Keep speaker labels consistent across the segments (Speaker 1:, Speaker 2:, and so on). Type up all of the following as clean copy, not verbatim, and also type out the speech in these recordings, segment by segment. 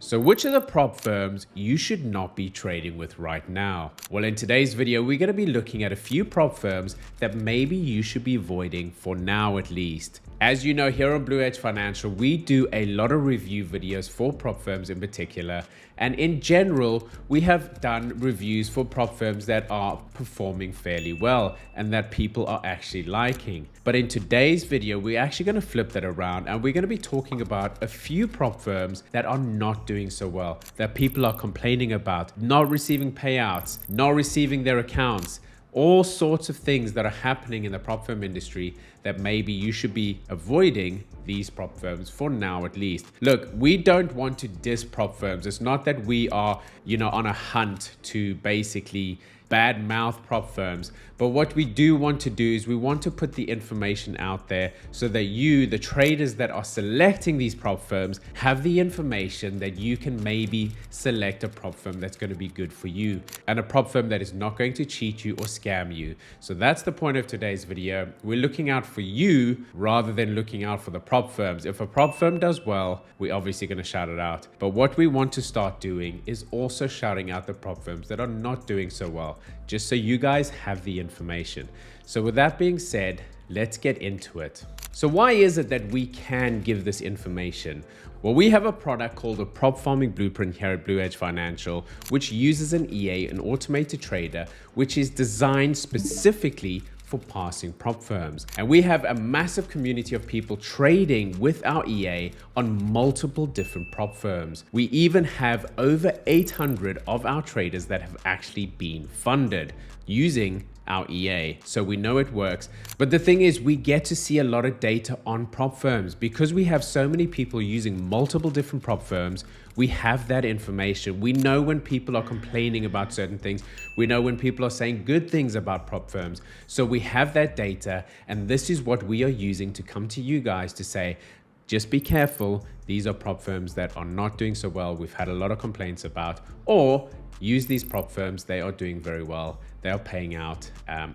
Speaker 1: So which are the prop firms you should not be trading with right now? Well, in today's video, we're going to be looking at a few prop firms that maybe you should be avoiding for now at least. As you know, here on Blue Edge Financial, we do a lot of review videos for prop firms in particular. And in general, we have done reviews for prop firms that are performing fairly well and that people are actually liking. But in today's video, we're actually going to flip that around and we're going to be talking about a few prop firms that are not doing so well, that people are complaining about, not receiving payouts, not receiving their accounts, all sorts of things that are happening in the prop firm industry that maybe you should be avoiding these prop firms for now at least. Look, we don't want to diss prop firms. It's not that we are, on a hunt to basically bad mouth prop firms. But what we do want to do is we want to put the information out there so that you, the traders that are selecting these prop firms, have the information that you can maybe select a prop firm that's going to be good for you and a prop firm that is not going to cheat you or scam you. So that's the point of today's video. We're looking out for you rather than looking out for the prop firms. If a prop firm does well, we're obviously going to shout it out. But what we want to start doing is also shouting out the prop firms that are not doing so well, just so you guys have the information. So with that being said, let's get into it. So why is it that we can give this information? Well, we have a product called a Prop Farming Blueprint here at Blue Edge Financial, which uses an EA, an automated trader, which is designed specifically for passing prop firms. And we have a massive community of people trading with our EA on multiple different prop firms. We even have over 800 of our traders that have actually been funded using our EA. So we know it works. But the thing is, we get to see a lot of data on prop firms because we have so many people using multiple different prop firms. We have that information. We know when people are complaining about certain things. We know when people are saying good things about prop firms. So we have that data, and this is what we are using to come to you guys to say, just be careful. These are prop firms that are not doing so well. We've had a lot of complaints about, or use these prop firms. They are doing very well. They are paying out,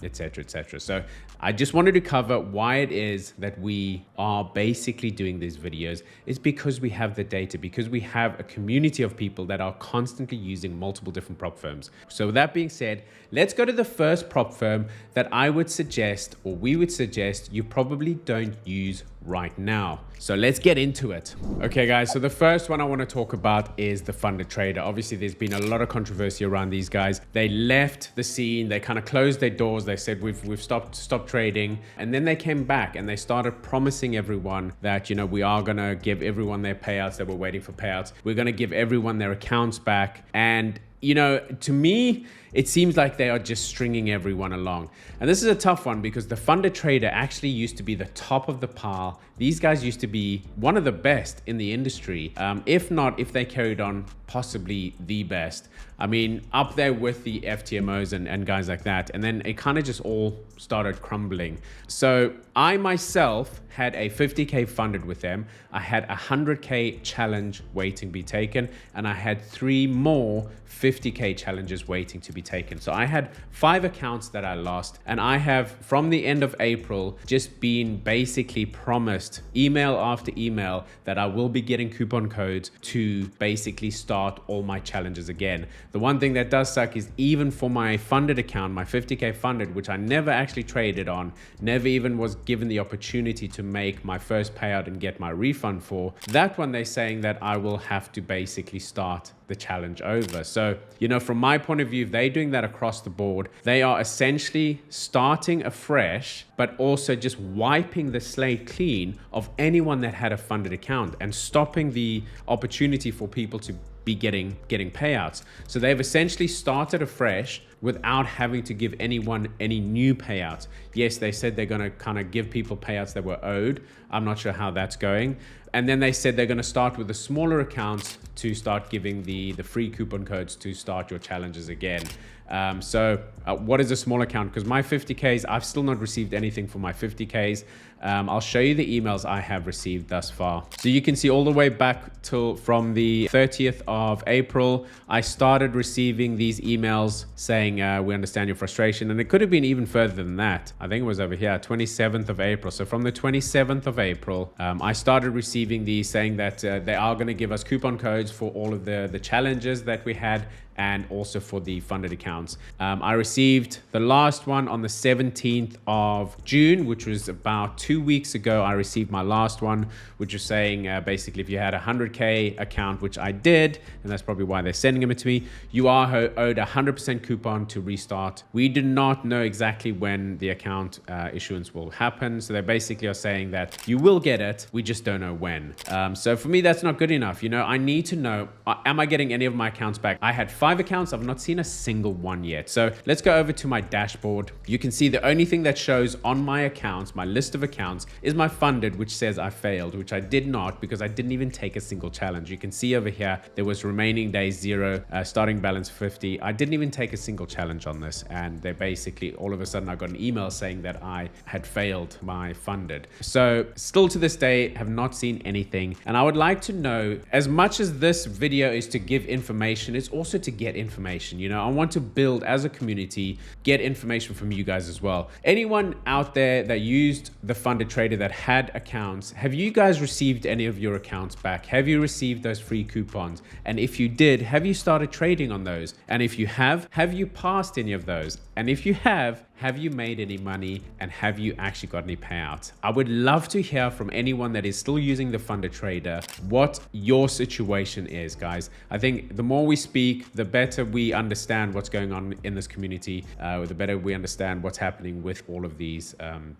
Speaker 1: etc., etc. So I just wanted to cover why it is that we are basically doing these videos. It's because we have the data, because we have a community of people that are constantly using multiple different prop firms. So with that being said, let's go to the first prop firm that I would suggest, or we would suggest, you probably don't use right now. So let's get into it. Okay guys, so the first one I want to talk about is the Funded Trader. Obviously there's been a lot of controversy around these guys. They left the scene, they kind of closed their doors. They said we've stopped trading, and then they came back and they started promising everyone that we are going to give everyone their payouts. They were waiting for payouts. We're going to give everyone their accounts back. And to me, it seems like they are just stringing everyone along. And this is a tough one because the Funded Trader actually used to be the top of the pile. These guys used to be one of the best in the industry. If they carried on, possibly the best. I mean, up there with the FTMOs and guys like that. And then it kind of just all started crumbling. So I myself had a 50K funded with them. I had a 100K challenge waiting to be taken. And I had 3 more 50K challenges waiting to be taken. So I had 5 accounts that I lost. And I have, from the end of April, just been basically promised email after email that I will be getting coupon codes to basically start all my challenges again. The one thing that does suck is even for my funded account, my 50K funded, which I never actually traded on, never even was given the opportunity to make my first payout and get my refund for, that one they're saying that I will have to basically start the challenge over. So, from my point of view, if they're doing that across the board, they are essentially starting afresh, but also just wiping the slate clean of anyone that had a funded account and stopping the opportunity for people to be getting payouts. So they've essentially started afresh without having to give anyone any new payouts. Yes, they said they're going to kind of give people payouts that were owed. I'm not sure how that's going. And then they said they're going to start with the smaller accounts to start giving the free coupon codes to start your challenges again. What is a small account? Because my 50Ks, I've still not received anything for my 50Ks. I'll show you the emails I have received thus far. So you can see all the way back from the 30th of April, I started receiving these emails saying, we understand your frustration. And it could have been even further than that. I think it was over here, 27th of April. So from the 27th of April, I started receiving these saying that they are going to give us coupon codes codes for all of the challenges that we had, and also for the funded accounts. I received the last one on the 17th of June, which was about 2 weeks ago. I received my last one, which was saying basically if you had a 100K account, which I did, and that's probably why they're sending them to me, you are owed a 100% coupon to restart. We do not know exactly when the account issuance will happen. So they basically are saying that you will get it, we just don't know when. So for me, that's not good enough. You know, I need to know, am I getting any of my accounts back? I had 5 accounts. I've not seen a single one yet. So let's go over to my dashboard. You can see the only thing that shows on my accounts, my list of accounts, is my funded, which says I failed, which I did not because I didn't even take a single challenge. You can see over here, there was remaining days 0, starting balance 50. I didn't even take a single challenge on this. And they basically, all of a sudden I got an email saying that I had failed my funded. So still to this day, have not seen anything. And I would like to know, as much as this video is to give information, it's also to get information. You know, I want to build as a community, get information from you guys as well. Anyone out there that used the funded trader that had accounts, have you guys received any of your accounts back? Have you received those free coupons? And if you did, have you started trading on those? And if you have you passed any of those? And if you have you made any money, and have you actually got any payouts? I would love to hear from anyone that is still using the funded trader what your situation is, guys. I think the more we speak, the better we understand what's going on in this community, the better we understand what's happening with all of these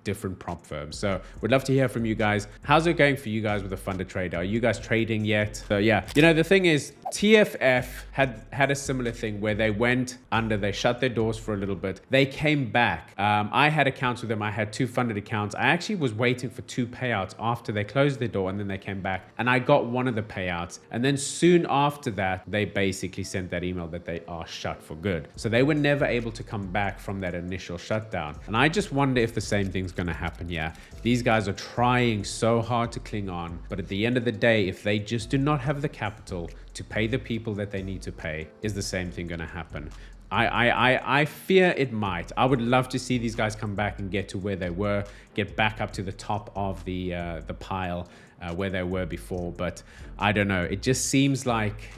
Speaker 1: different prop firms. So we'd love to hear from you guys. How's it going for you guys with the funded trader? Are you guys trading yet? So yeah, you know, the thing is, TFF had a similar thing where they went under, they shut their doors for a little bit. They came back. I had accounts with them. I had 2 funded accounts. I actually was waiting for 2 payouts after they closed their door, and then they came back and I got one of the payouts. And then soon after that, they basically sent that email that they are shut for good. So they were never able to come back from that initial shutdown. And I just wonder if the same thing's going to happen here. These guys are trying so hard to cling on, but at the end of the day, if they just do not have the capital to pay the people that they need to pay, is the same thing going to happen? I fear it might. I would love to see these guys come back and get to where they were, get back up to the top of the pile where they were before. But I don't know. It just seems like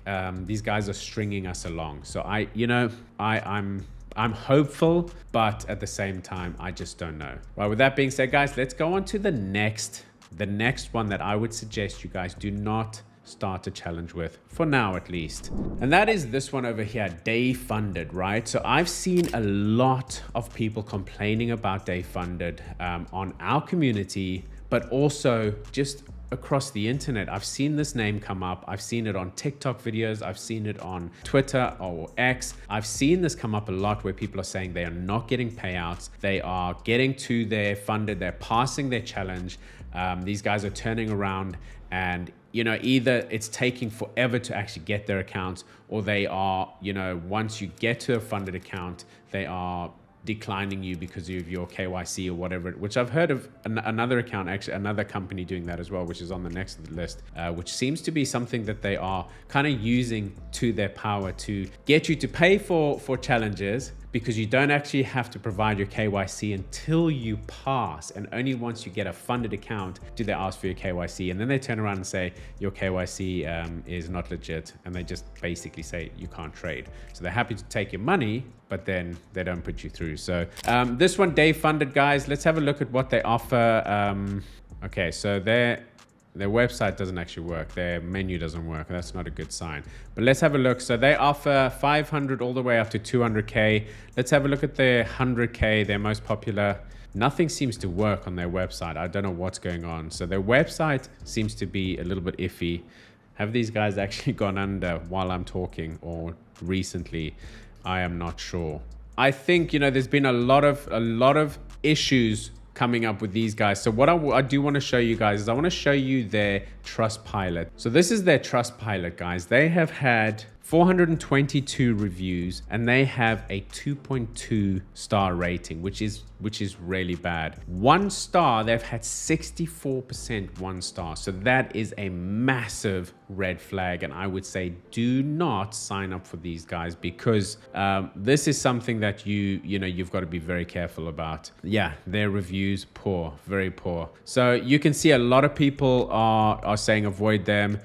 Speaker 1: these guys are stringing us along. So I'm hopeful, but at the same time, I just don't know. Well, with that being said, guys, let's go on to the next one that I would suggest you guys do not start a challenge with, for now at least. And that is this one over here, day funded, right? So I've seen a lot of people complaining about day funded on our community, but also just across the internet. I've seen this name come up. I've seen it on TikTok videos. I've seen it on Twitter or X. I've seen this come up a lot where people are saying they are not getting payouts. They are getting to their funded, they're passing their challenge. These guys are turning around and, you know, either it's taking forever to actually get their accounts, or they are, you know, once you get to a funded account, they are declining you because of your KYC or whatever, which I've heard of another account, actually another company doing that as well, which is on the next list, which seems to be something that they are kind of using to their power to get you to pay for challenges, because you don't actually have to provide your KYC until you pass. And only once you get a funded account do they ask for your KYC. And then they turn around and say, your KYC is not legit. And they just basically say you can't trade. So they're happy to take your money, but then they don't put you through. So this one, day funded, guys, let's have a look at what they offer. Okay, so their website doesn't actually work. Their menu doesn't work. That's not a good sign. But let's have a look. So they offer 500 all the way up to 200K. Let's have a look at their 100K, their most popular. Nothing seems to work on their website. I don't know what's going on. So their website seems to be a little bit iffy. Have these guys actually gone under while I'm talking, or recently? I am not sure. I think, you know, there's been a lot of issues coming up with these guys. So what I do want to show you guys is I want to show you their Trustpilot. So this is their Trustpilot, guys. They have had 422 reviews and they have a 2.2 star rating, which is really bad. 1 star, they've had 64% 1 star. So that is a massive red flag. And I would say do not sign up for these guys, because this is something that you've got to be very careful about. Yeah, their reviews, poor, very poor. So you can see a lot of people are saying avoid them.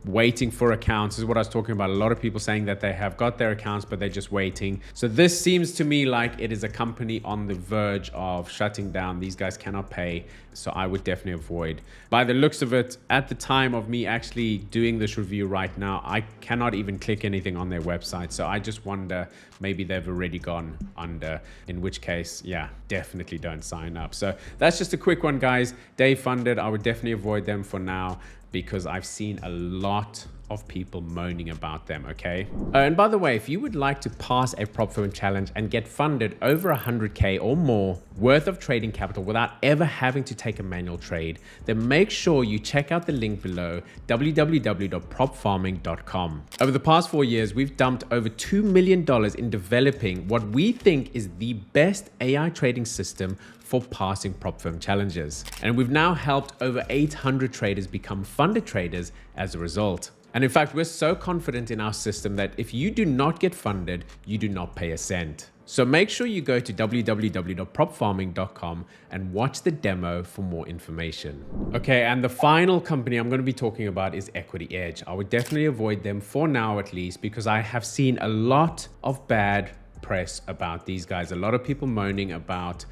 Speaker 1: waiting for accounts. This is what I was talking about. A lot of people saying that they have got their accounts, but they're just waiting. So this seems to me like it is a company on the verge of shutting down. These guys cannot pay. So I would definitely avoid. By the looks of it, at the time of me actually doing this review right now, I cannot even click anything on their website. So I just wonder, maybe they've already gone under, in which case, yeah, definitely don't sign up. So that's just a quick one, guys. Day funded, I would definitely avoid them for now, because I've seen a lot of people moaning about them, okay? And by the way, if you would like to pass a prop firm challenge and get funded over 100K or more worth of trading capital without ever having to take a manual trade, then make sure you check out the link below, www.propfarming.com. Over the past 4 years, we've dumped over $2 million in developing what we think is the best AI trading system for passing prop firm challenges. And we've now helped over 800 traders become funded traders as a result. And in fact, we're so confident in our system that if you do not get funded, you do not pay a cent. So make sure you go to www.propfarming.com and watch the demo for more information. Okay, and the final company I'm going to be talking about is Equity Edge. I would definitely avoid them for now at least, because I have seen a lot of bad press about these guys. A lot of people moaning about,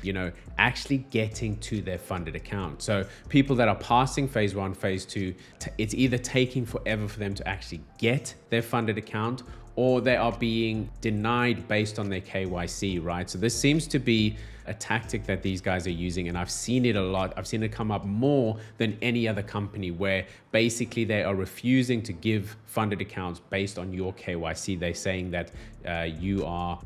Speaker 1: actually getting to their funded account. So people that are passing phase 1, phase 2, it's either taking forever for them to actually get their funded account, or they are being denied based on their KYC, right? So this seems to be a tactic that these guys are using, and I've seen it a lot. I've seen it come up more than any other company, where basically they are refusing to give funded accounts based on your KYC. They're saying that you're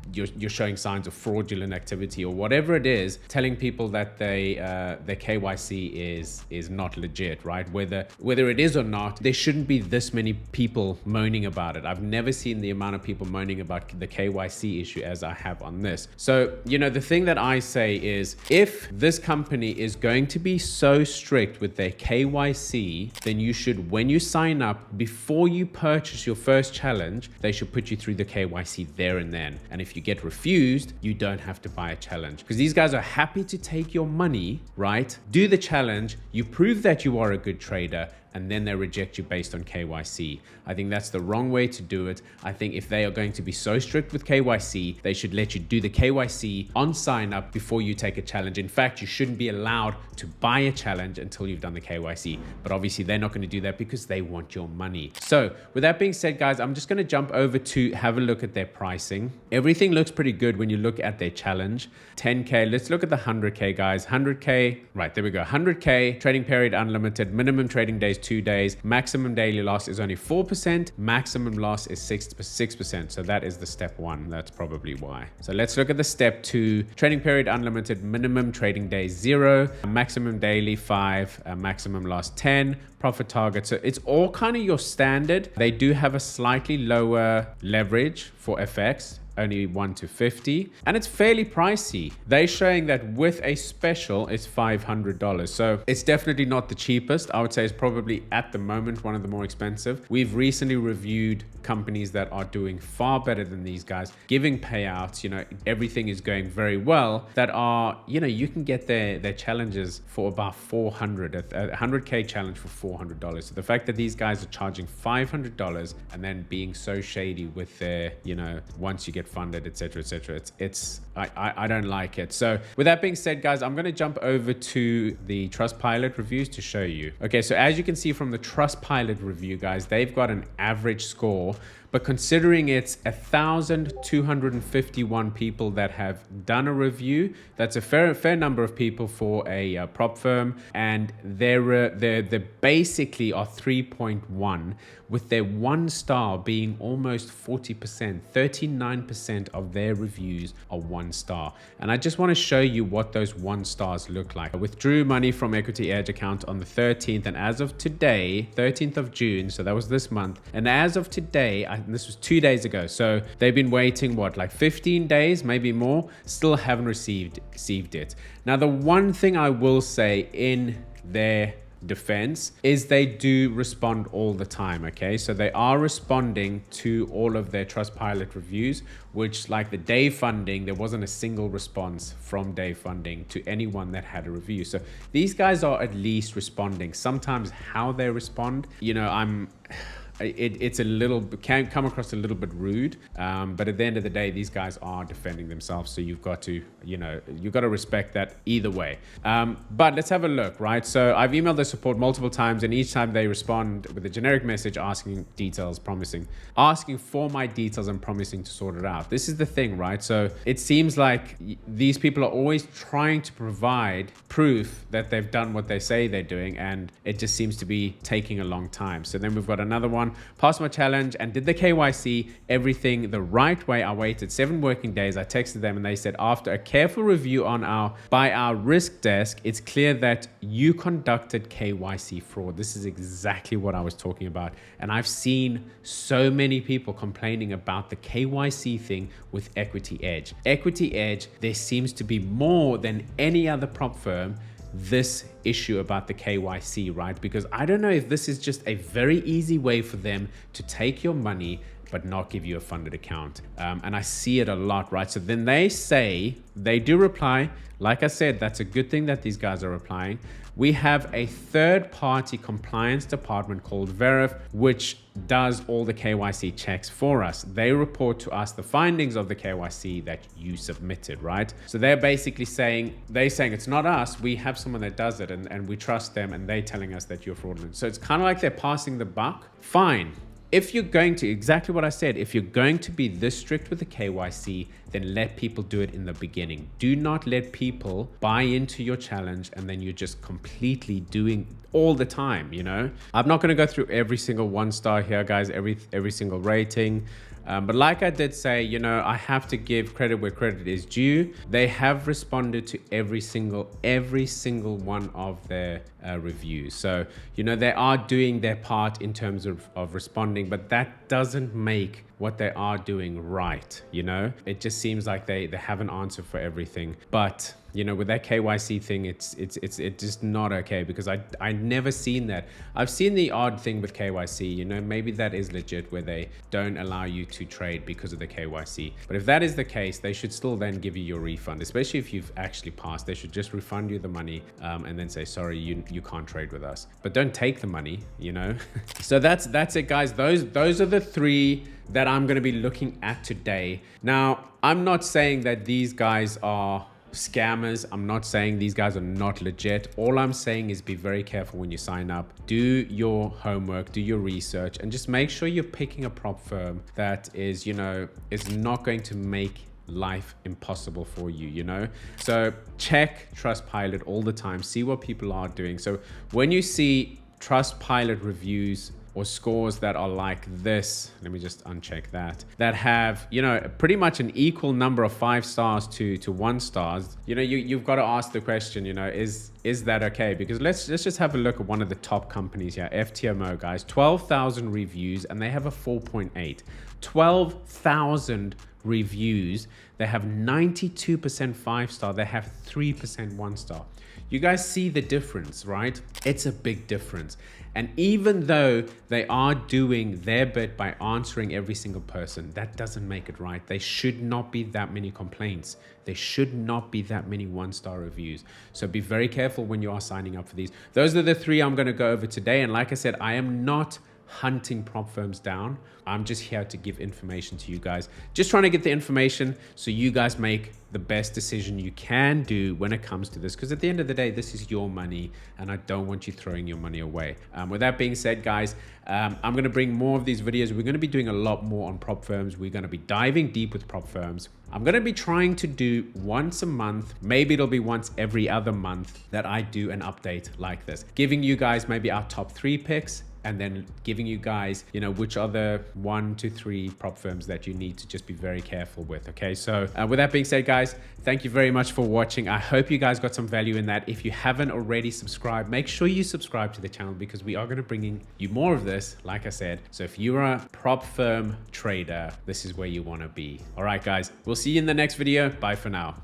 Speaker 1: showing signs of fraudulent activity or whatever it is, telling people that their KYC is not legit, right? Whether it is or not, there shouldn't be this many people moaning about it. I've never seen the amount of people moaning about the KYC issue as I have on this. So, the thing that I say is, if this company is going to be so strict with their KYC, then you should, when you sign up, before you purchase your first challenge, they should put you through the KYC there and then. And if you get refused, you don't have to buy a challenge, because these guys are happy to take your money, right? Do the challenge, you prove that you are a good trader, and then they reject you based on KYC. I think that's the wrong way to do it. I think if they are going to be so strict with KYC, they should let you do the KYC on sign up before you take a challenge. In fact, you shouldn't be allowed to buy a challenge until you've done the KYC. But obviously they're not going to do that because they want your money. So with that being said, guys, I'm just going to jump over to have a look at their pricing. Everything looks pretty good when you look at their challenge. 10K, let's look at the 100K, guys. 100K, right, there we go. 100K, trading period unlimited, minimum trading days 2 days, maximum daily loss is only 4%, maximum loss is 6%. So that is the step 1. That's probably why. So let's look at the step 2, trading period unlimited, minimum trading days 0, maximum daily 5, maximum loss 10, profit target. So it's all kind of your standard. They do have a slightly lower leverage for FX, only 1 to 50, and it's fairly pricey. They're showing that with a special it's $500, so it's definitely not the cheapest. I would say it's probably at the moment one of the more expensive. We've recently reviewed companies that are doing far better than these guys, giving payouts, everything is going very well, that are, you can get their challenges for about 400, a 100K challenge for $400. So the fact that these guys are charging $500 and then being so shady with their, once you get funded, etc., I don't like it. So with that being said, guys, I'm going to jump over to the Trustpilot reviews to show you. Okay, so as you can see from the Trustpilot review, guys, they've got an average score, but considering it's 1,251 people that have done a review, that's a fair number of people for a prop firm, and they basically are 3.1, with their 1 star being almost 40%. 39% of their reviews are 1 star. And I just want to show you what those 1 stars look like. I withdrew money from Equity Edge account on the 13th, and as of today, 13th of June, so that was this month, and as of today, and this was 2 days ago, so they've been waiting like 15 days, maybe more, still haven't received it. Now, the one thing I will say in their defense is they do respond all the time. Okay, so they are responding to all of their Trustpilot reviews, which, like the day funding, there wasn't a single response from day funding to anyone that had a review. So these guys are at least responding. Sometimes how they respond, it's a little, can come across a little bit rude. But at the end of the day, these guys are defending themselves. So you've got to, you've got to respect that either way. But let's have a look, right? So I've emailed the support multiple times, and each time they respond with a generic message asking for my details and promising to sort it out. This is the thing, right? So it seems like these people are always trying to provide proof that they've done what they say they're doing, and it just seems to be taking a long time. So then we've got another one: passed my challenge and did the KYC, everything the right way. I waited 7 working days. I texted them and they said, after a careful review by our risk desk, it's clear that you conducted KYC fraud. This is exactly what I was talking about. And I've seen so many people complaining about the KYC thing with Equity Edge. Equity Edge, there seems to be more than any other prop firm this issue about the KYC, right? Because I don't know if this is just a very easy way for them to take your money but not give you a funded account. And I see it a lot, right? So then they do reply. Like I said, that's a good thing that these guys are replying. We have a third-party compliance department called Verif, which does all the KYC checks for us. They report to us the findings of the KYC that you submitted, right? So they're basically saying it's not us, we have someone that does it, and we trust them, and they're telling us that you're fraudulent. So it's kind of like they're passing the buck. Fine. If you're going to, exactly what I said, if you're going to be this strict with the KYC, then let people do it in the beginning. Do not let people buy into your challenge and then you're just completely doing all the time, I'm not going to go through every single 1-star here, guys, every single rating. But like I did say, I have to give credit where credit is due. They have responded to every single one of their reviews. So, they are doing their part in terms of responding, but that doesn't make what they are doing right. It just seems like they have an answer for everything. But with that KYC thing, it's just not okay, because I never seen that. I've seen the odd thing with KYC, maybe that is legit, where they don't allow you to trade because of the KYC. But if that is the case, they should still then give you your refund, especially if you've actually passed. They should just refund you the money and then say, sorry, you can't trade with us. But don't take the money, So that's it, guys. Those are the 3 that I'm going to be looking at today. Now, I'm not saying that these guys are scammers. I'm not saying these guys are not legit. All I'm saying is be very careful when you sign up. Do your homework, do your research, and just make sure you're picking a prop firm that is, is not going to make life impossible for you, So check Trustpilot all the time. See what people are doing. So when you see Trustpilot reviews or scores that are like this, let me just uncheck that have, pretty much an equal number of 5 stars to 1 stars, you've got to ask the question, is that okay? Because let's just have a look at one of the top companies here, FTMO, guys. 12,000 reviews and they have a 4.8. 12,000 reviews. They have 92% 5-star. They have 3% 1-star. You guys see the difference, right? It's a big difference. And even though they are doing their bit by answering every single person, that doesn't make it right. There should not be that many complaints. There should not be that many 1-star reviews. So be very careful when you are signing up for these. Those are the 3 I'm going to go over today. And like I said, I am not hunting prop firms down. I'm just here to give information to you guys. Just trying to get the information so you guys make the best decision you can do when it comes to this. Because at the end of the day, this is your money and I don't want you throwing your money away. With that being said, guys, I'm going to bring more of these videos. We're going to be doing a lot more on prop firms. We're going to be diving deep with prop firms. I'm going to be trying to do once a month, maybe it'll be once every other month, that I do an update like this, giving you guys maybe our top 3 picks, and then giving you guys, which are the 1 to 3 prop firms that you need to just be very careful with. Okay, so with that being said, guys, thank you very much for watching. I hope you guys got some value in that. If you haven't already subscribed, make sure you subscribe to the channel, because we are going to bring you more of this, like I said. So if you're a prop firm trader, this is where you want to be. All right, guys, we'll see you in the next video. Bye for now.